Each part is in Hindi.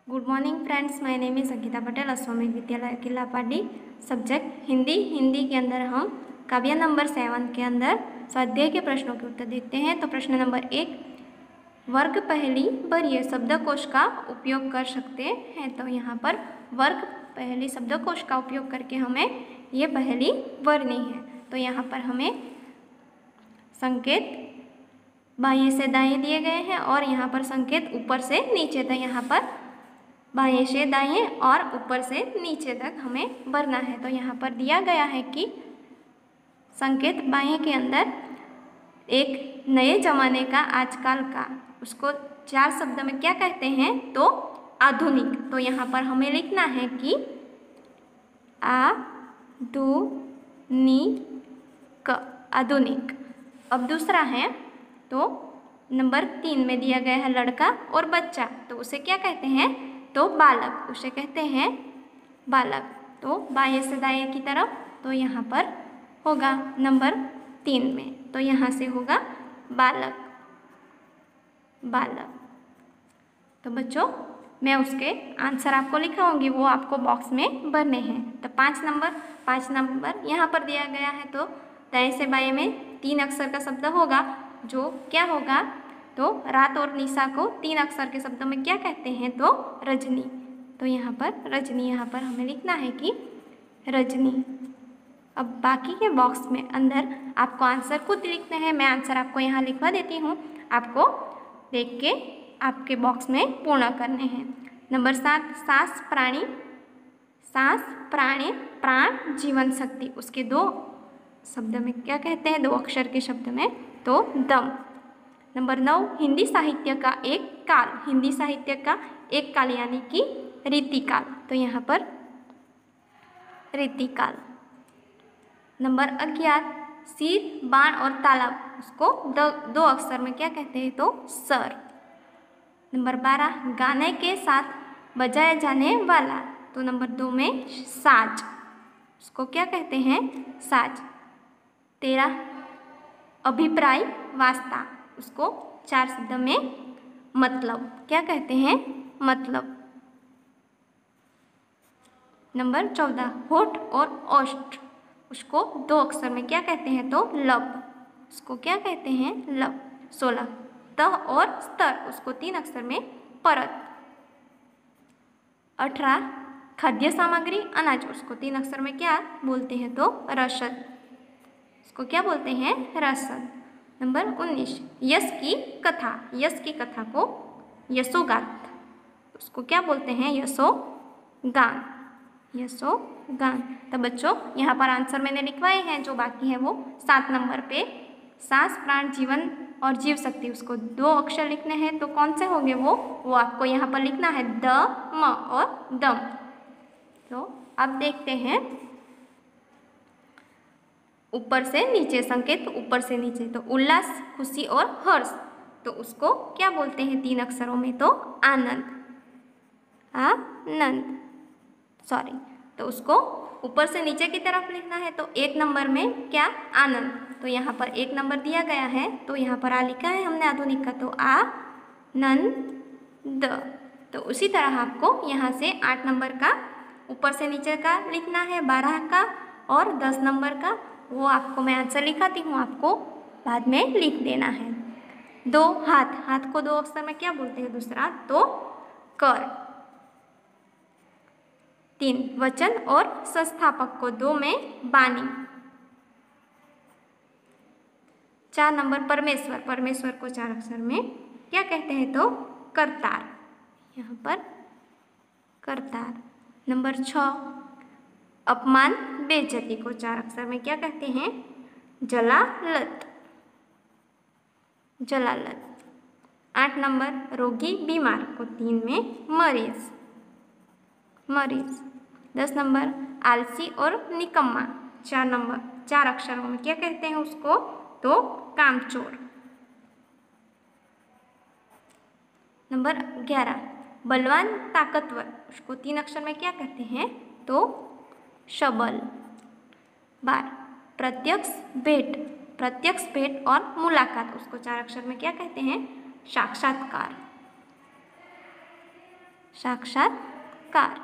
Good morning friends, my name is Ankita Patel, अश्वमेध विद्यालय किलापाटी। सब्जेक्ट हिंदी के अंदर हम काव्य नंबर 7 के अंदर स्वाध्याय के प्रश्नों के उत्तर देखते हैं। तो प्रश्न नंबर 1, वर्ग पहली वर्य शब्दकोश का उपयोग कर सकते हैं। तो यहाँ पर वर्ग पहली शब्दकोश का उपयोग करके हमें ये पहली वर्णी है। तो यहाँ पर हमें संकेत बाएं से दाएं दिए गए हैं और यहाँ पर संकेत ऊपर से नीचे तक, यहाँ पर बाएं से दाएं और ऊपर से नीचे तक हमें भरना है। तो यहाँ पर दिया गया है कि संकेत बाएं के अंदर एक नए जमाने का, आजकल का, उसको 4 शब्द में क्या कहते हैं? तो आधुनिक। तो यहाँ पर हमें लिखना है कि आधुनिक। अब दूसरा है तो नंबर 3 में दिया गया है लड़का और बच्चा, तो उसे क्या कहते हैं? तो बालक, उसे कहते हैं बालक। तो बाएं से दाएं की तरफ, तो यहाँ पर होगा नंबर 3 में, तो यहाँ से होगा बालक। तो बच्चों, मैं उसके आंसर आपको लिखाऊंगी, वो आपको बॉक्स में भरने हैं। तो 5 नंबर यहाँ पर दिया गया है। तो दाएं से बाएं में 3 अक्षर का शब्द होगा, जो क्या होगा? तो रात और निशा को 3 अक्षर के शब्दों में क्या कहते हैं? तो रजनी। तो यहाँ पर रजनी, यहाँ पर हमें लिखना है कि रजनी। अब बाकी के बॉक्स में अंदर आपको आंसर खुद लिखने हैं। मैं आंसर आपको यहाँ लिखवा देती हूँ, आपको देख के आपके बॉक्स में पूर्ण करने हैं। नंबर 7, सांस प्राणी प्राण जीवन शक्ति, उसके 2 शब्द में क्या कहते हैं? 2 अक्षर के शब्द में, तो दम। नंबर 9, हिंदी साहित्य का एक काल यानी कि रीतिकाल, तो यहाँ पर रीतिकाल। नंबर 11, सिर, बाण और तालाब, उसको 2 अक्षर में क्या कहते हैं? तो सर। नंबर 12, गाने के साथ बजाया जाने वाला, तो नंबर 2 में साज, उसको क्या कहते हैं? साज। 13, अभिप्राय वास्ता, उसको 4 शब्द में मतलब, क्या कहते हैं? मतलब। नंबर 14, होठ और ओष्ठ, उसको 2 अक्षर में क्या कहते हैं? तो लब, उसको क्या कहते हैं? लब। 16, तह और स्तर, उसको 3 अक्षर में परत। 18, खाद्य सामग्री अनाज, उसको 3 अक्षर में क्या बोलते हैं? तो रसद, उसको क्या बोलते हैं? रसद। नंबर 19, यश की कथा को यशोगात, उसको क्या बोलते हैं? यशोगान। तो बच्चों, यहाँ पर आंसर मैंने लिखवाए हैं। जो बाकी है वो 7 नंबर पे सांस, प्राण, जीवन और जीव शक्ति, उसको 2 अक्षर लिखने हैं। तो कौन से होंगे वो आपको यहाँ पर लिखना है, द, म और दम। तो अब देखते हैं ऊपर से नीचे, संकेत ऊपर से नीचे। तो उल्लास, खुशी और हर्ष, तो उसको क्या बोलते हैं 3 अक्षरों में? तो आनंद। तो उसको ऊपर से नीचे की तरफ लिखना है। तो 1 नंबर में क्या? आनंद। तो यहाँ पर 1 नंबर दिया गया है, तो यहाँ पर आ लिखा है हमने आधुनिक का, तो आ नंद। तो उसी तरह आपको यहाँ से 8 नंबर का ऊपर से नीचे का लिखना है, 12 का और 10 नंबर का, वो आपको मैं आंसर लिखाती हूँ, आपको बाद में लिख देना है। 2, हाथ को 2 अक्षर में क्या बोलते हैं? दूसरा, तो कर। 3, वचन और संस्थापक को 2 में बानी। 4 नंबर, परमेश्वर को 4 अक्षर में क्या कहते हैं? तो करतार, यहाँ पर करतार। नंबर 6, अपमान, बेइज्जती को 4 अक्षर में क्या कहते हैं? जलालत। 8 नंबर, रोगी, बीमार को 3 में मरीज। 10 नंबर, आलसी और निकम्मा, 4 अक्षरों में क्या कहते हैं उसको? तो कामचोर। नंबर 11, बलवान, ताकतवर, उसको 3 अक्षर में क्या कहते हैं? तो सबल। 12, प्रत्यक्ष भेंट और मुलाकात, उसको 4 अक्षर में क्या कहते हैं? साक्षात्कार। साक्षात्कार।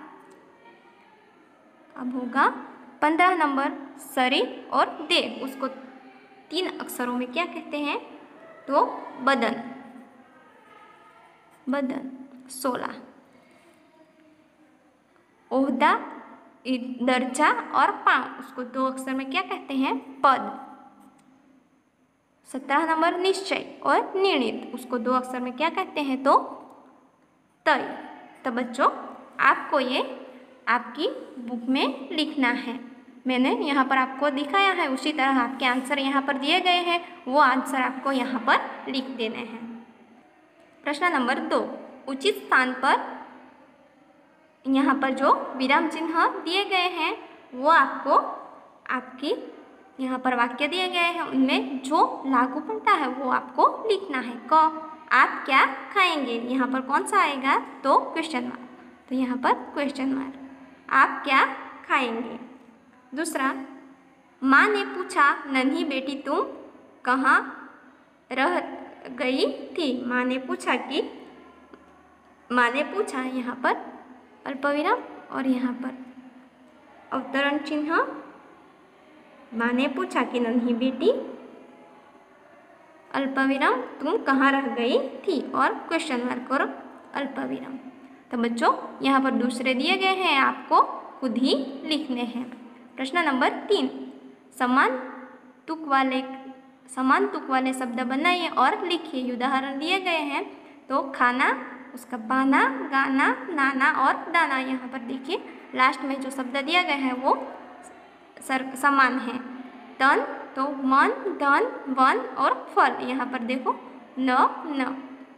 अब होगा 15 नंबर शरीर और देह, उसको 3 अक्षरों में क्या कहते हैं? तो बदन। बदन। 16 ओहदा, दर्जा और पांव, उसको 2 अक्षर में क्या कहते हैं? पद। 17 नंबर निश्चय और निर्णित, उसको 2 अक्षर में क्या कहते हैं? तो तय। तो बच्चों आपको ये आपकी बुक में लिखना है। मैंने यहाँ पर आपको दिखाया है, उसी तरह आपके आंसर यहाँ पर दिए गए हैं, वो आंसर आपको यहाँ पर लिख देने हैं। प्रश्न नंबर 2, उचित स्थान पर यहाँ पर जो विराम चिन्ह दिए गए हैं वो आपको आपकी यहाँ पर वाक्य दिए गए हैं, उनमें जो लागू पड़ता है वो आपको लिखना है। आप क्या खाएंगे, यहाँ पर कौन सा आएगा? तो क्वेश्चन मार्क। तो यहाँ पर क्वेश्चन मार्क, आप क्या खाएंगे। दूसरा, माँ ने पूछा नन्ही बेटी तुम कहाँ रह गई थी। माँ ने पूछा कि, माँ ने पूछा, यहाँ पर अल्पविराम और यहाँ पर अवतरण चिन्ह। माँ ने पूछा कि नन्ही बेटी अल्पविराम तुम कहाँ रह गई थी और क्वेश्चन मार्क और अल्पविराम। तो बच्चों यहाँ पर दूसरे दिए गए हैं, आपको खुद ही लिखने हैं। प्रश्न नंबर 3, समान तुक वाले शब्द बनाइए और लिखिए। उदाहरण दिए गए हैं, तो खाना, उसका पाना, गाना, नाना और दाना। यहाँ पर देखिए लास्ट में जो शब्द दिया गया है वो समान है। तन तो मन, धन, वन और फल। यहाँ पर देखो न।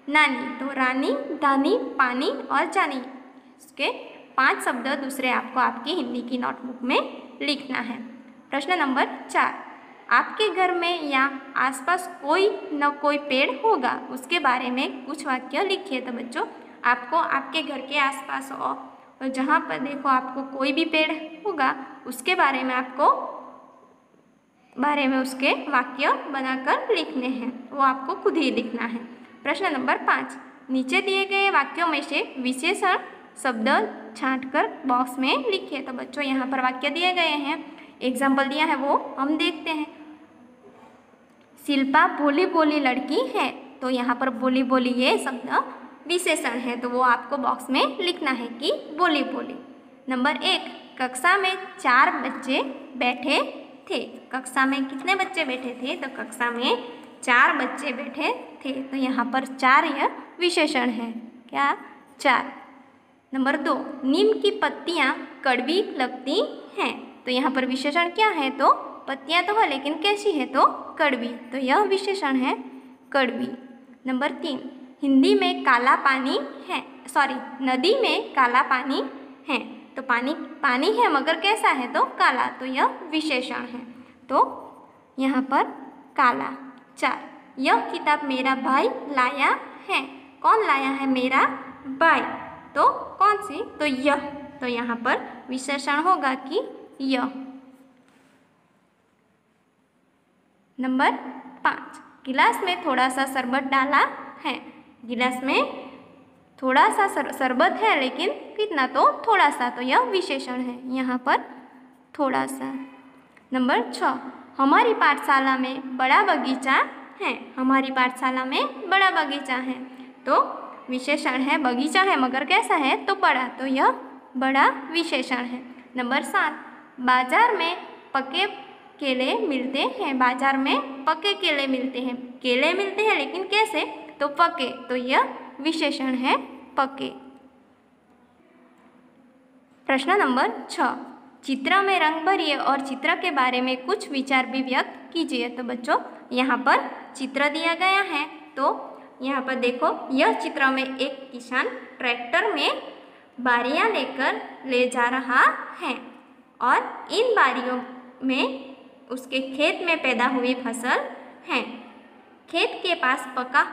नानी तो रानी, धानी, पानी और जानी। इसके 5 शब्द दूसरे आपको आपकी हिंदी की नोटबुक में लिखना है। प्रश्न नंबर 4, आपके घर में या आसपास कोई न कोई पेड़ होगा, उसके बारे में कुछ वाक्य लिखिए। तो बच्चों आपको आपके घर के आसपास और जहाँ पर देखो आपको कोई भी पेड़ होगा उसके बारे में उसके वाक्य बनाकर लिखने हैं, वो आपको खुद ही लिखना है। प्रश्न नंबर 5, नीचे दिए गए वाक्यों में से विशेषण शब्द छांटकर बॉक्स में लिखिए। तो बच्चों यहाँ पर वाक्य दिए गए हैं, एग्जाम्पल दिया है वो हम देखते हैं। शिल्पा भोली भोली लड़की है, तो यहाँ पर भोली भोली ये शब्द विशेषण है, तो वो आपको बॉक्स में लिखना है कि भोली भोली। नंबर 1, कक्षा में 4 बच्चे बैठे थे। कक्षा में कितने बच्चे बैठे थे? तो कक्षा में 4 बच्चे बैठे थे, तो यहाँ पर 4 यह विशेषण है। क्या? 4। नंबर 2, नीम की पत्तियाँ कड़वी लगती हैं, तो यहाँ पर विशेषण क्या है? तो पत्तियाँ तो है लेकिन कैसी है? तो कड़वी, तो यह विशेषण है कड़वी। नंबर 3, हिंदी में काला पानी है, नदी में काला पानी है, तो पानी है मगर कैसा है? तो काला, तो यह विशेषण है, तो यहाँ पर काला। 4, यह किताब मेरा भाई लाया है। कौन लाया है? मेरा भाई, तो कौन सी? तो यह, तो यहाँ पर विशेषण होगा कि यह। नंबर 5, गिलास में थोड़ा सा शरबत डाला है। गिलास में थोड़ा सा शरबत है लेकिन कितना? तो थोड़ा सा, तो यह विशेषण है यहाँ पर थोड़ा सा। नंबर 6, हमारी पाठशाला में बड़ा बगीचा है। हमारी पाठशाला में बड़ा बगीचा है, तो विशेषण है, बगीचा है मगर कैसा है? तो बड़ा, तो यह बड़ा विशेषण है। नंबर 7, बाजार में पके केले मिलते हैं। बाजार में पके केले मिलते हैं, केले मिलते हैं लेकिन कैसे? तो पके, तो यह विशेषण है पके। प्रश्न नंबर 6, चित्र में रंग भरिए और चित्र के बारे में कुछ विचार भी व्यक्त कीजिए। तो बच्चों यहाँ पर चित्र दिया गया है, तो यहाँ पर देखो यह चित्र में एक किसान ट्रैक्टर में बारियां लेकर ले जा रहा है और इन बारियों में उसके खेत में पैदा हुई फसल है। खेत के पास पक्का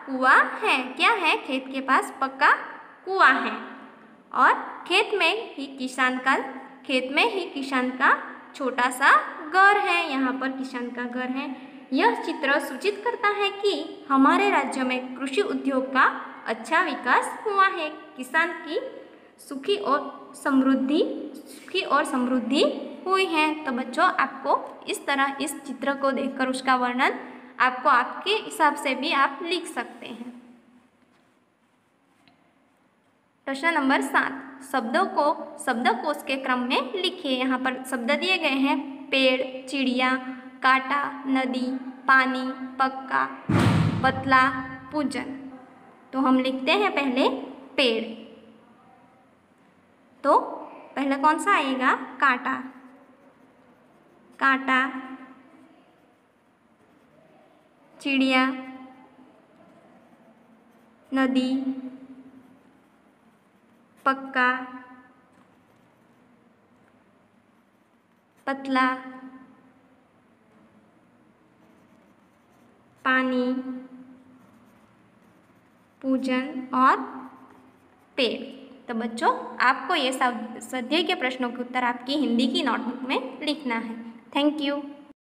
कुआं है। क्या है? खेत के पास पक्का कुआं है और खेत में ही किसान का छोटा सा घर है। यहाँ पर किसान का घर है, यह चित्र सूचित करता है कि हमारे राज्य में कृषि उद्योग का अच्छा विकास हुआ है। किसान की सुखी और समृद्धि हुई है। तो बच्चों, आपको इस तरह इस चित्र को देखकर उसका वर्णन आपको आपके हिसाब से भी आप लिख सकते हैं। प्रश्न नंबर 7, शब्दों को शब्दकोश के क्रम में लिखिए। यहाँ पर शब्द दिए गए हैं, पेड़, चिड़िया, कांटा, नदी, पानी, पक्का, पतला, पूजन। तो हम लिखते हैं पहले पेड़। तो पहले कौन सा आएगा? कांटा, कांटा, चिड़िया, नदी, पक्का, पतला, पानी, पूजन और पेड़। तो बच्चों, आपको ये सब स्वाध्याय के प्रश्नों के उत्तर आपकी हिंदी की नोटबुक में लिखना है। Thank you.